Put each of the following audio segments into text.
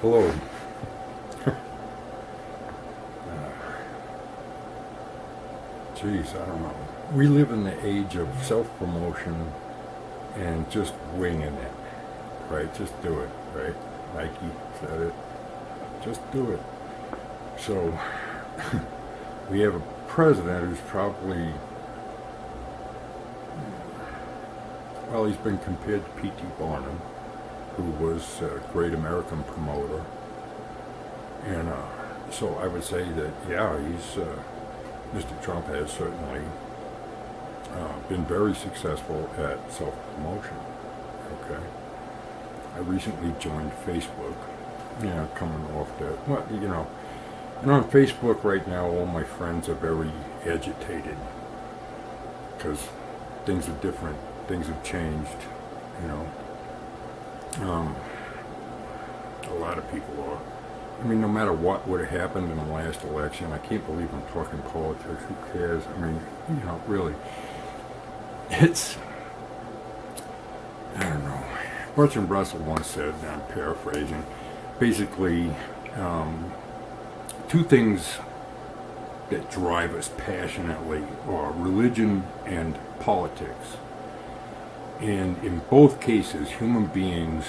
Hello. Geez, I don't know. We live in the age of self-promotion and just winging it, right? Just do it, right? Nike said it. Just do it. So we have a president who's probably, well, he's been compared to P.T. Barnum, who was a great American promoter. And so I would say that, yeah, Mr. Trump has certainly been very successful at self-promotion. Okay. I recently joined Facebook, coming off that. Well, and on Facebook right now, all my friends are very agitated because things are different, things have changed, a lot of people are. I mean, no matter what would have happened in the last election, I can't believe I'm talking politics. Who cares? I mean, really. It's, I don't know. Bertrand Russell once said, and I'm paraphrasing, basically, two things that drive us passionately are religion and politics. And in both cases, human beings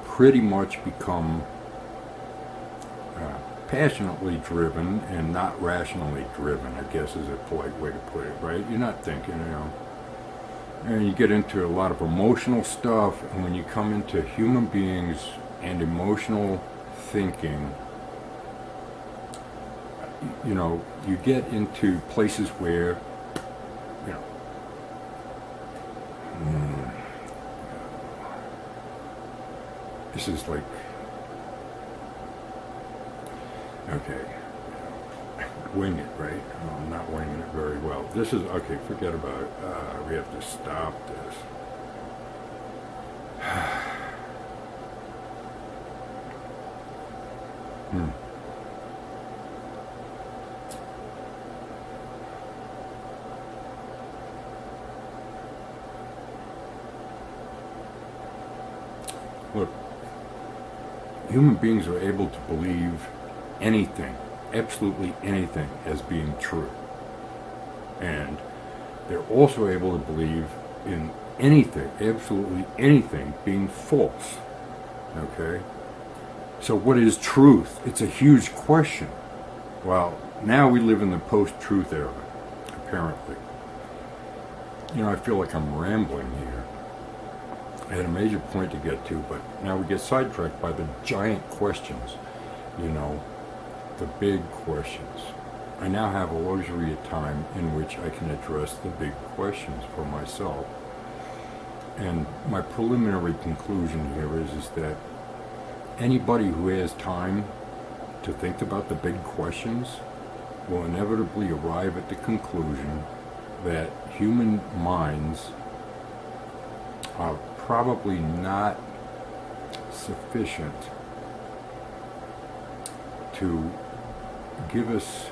pretty much become passionately driven and not rationally driven, I guess is a polite way to put it, right? You're not thinking, and you get into a lot of emotional stuff, and when you come into human beings and emotional thinking, you get into places where, this is like, okay, wing it, right? I'm not winging it very well. This is, okay, forget about it. We have to stop this. Look, human beings are able to believe anything, absolutely anything, as being true. And they're also able to believe in anything, absolutely anything, being false. Okay? So what is truth? It's a huge question. Well, now we live in the post-truth era, apparently. I feel like I'm rambling here. I had a major point to get to, but now we get sidetracked by the giant questions, the big questions. I now have a luxury of time in which I can address the big questions for myself. And my preliminary conclusion here is that anybody who has time to think about the big questions will inevitably arrive at the conclusion that human minds are probably not sufficient to give us,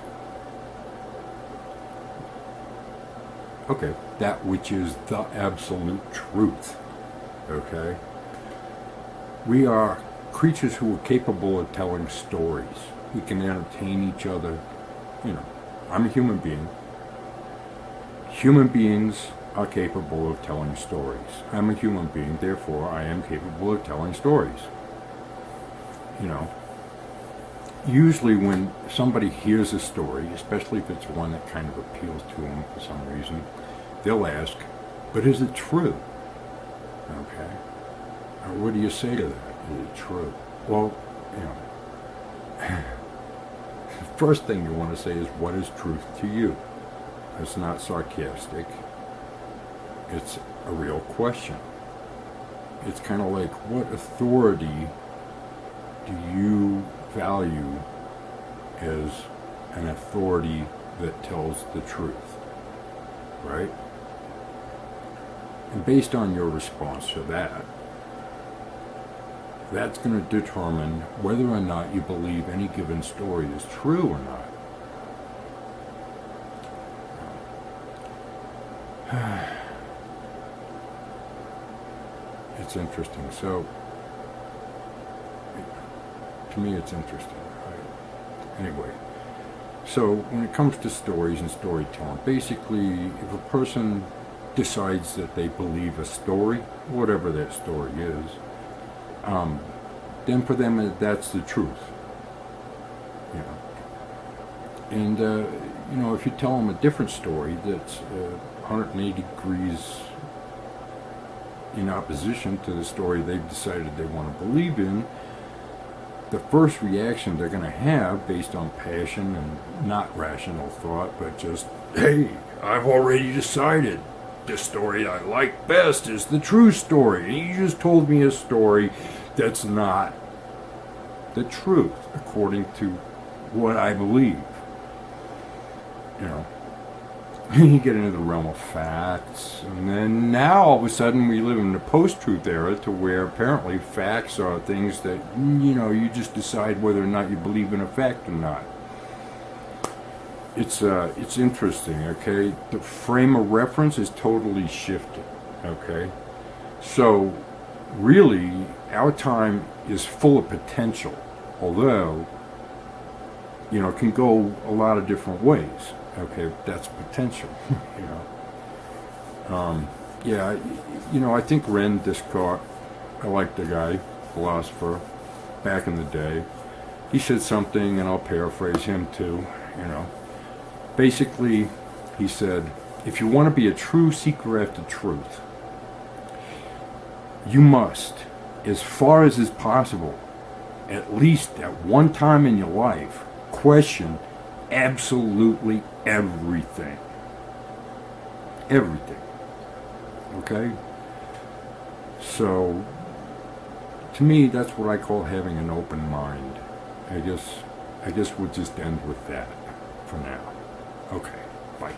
that which is the absolute truth. Okay? We are creatures who are capable of telling stories. We can entertain each other. I'm a human being. Human beings are capable of telling stories. I'm a human being, therefore I am capable of telling stories. Usually when somebody hears a story, especially if it's one that kind of appeals to them for some reason, they'll ask, but is it true? Okay. What do you say to that? Is it true? Well, the first thing you want to say is, what is truth to you? It's not sarcastic. It's a real question. It's kind of like, what authority do you value as an authority that tells the truth, right? And based on your response to that, that's going to determine whether or not you believe any given story is true or not. It's interesting. So to me it's interesting. Right? Anyway, so when it comes to stories and storytelling, basically, if a person decides that they believe a story, whatever that story is, then for them that's the truth. You know, and you know, if you tell them a different story that's 180 degrees in opposition to the story they've decided they want to believe in, the first reaction they're going to have, based on passion and not rational thought, but just, hey, I've already decided the story I like best is the true story, and you just told me a story that's not the truth according to what I believe. You know, you get into the realm of facts, and then now all of a sudden we live in the post-truth era, to where apparently facts are things that, you know, you just decide whether or not you believe in a fact or not. It's interesting, okay? The frame of reference is totally shifted, okay? So really, our time is full of potential, although, you know, it can go a lot of different ways. Okay, that's potential, you know. Yeah, you know, I think Rene Descartes, I like the guy, philosopher, back in the day. He said something, and I'll paraphrase him too, you know. Basically, he said, if you want to be a true seeker after truth, you must, as far as is possible, at least at one time in your life, question absolutely everything. Everything. Okay? So, to me, that's what I call having an open mind. I guess we'll just end with that for now. Okay, bye.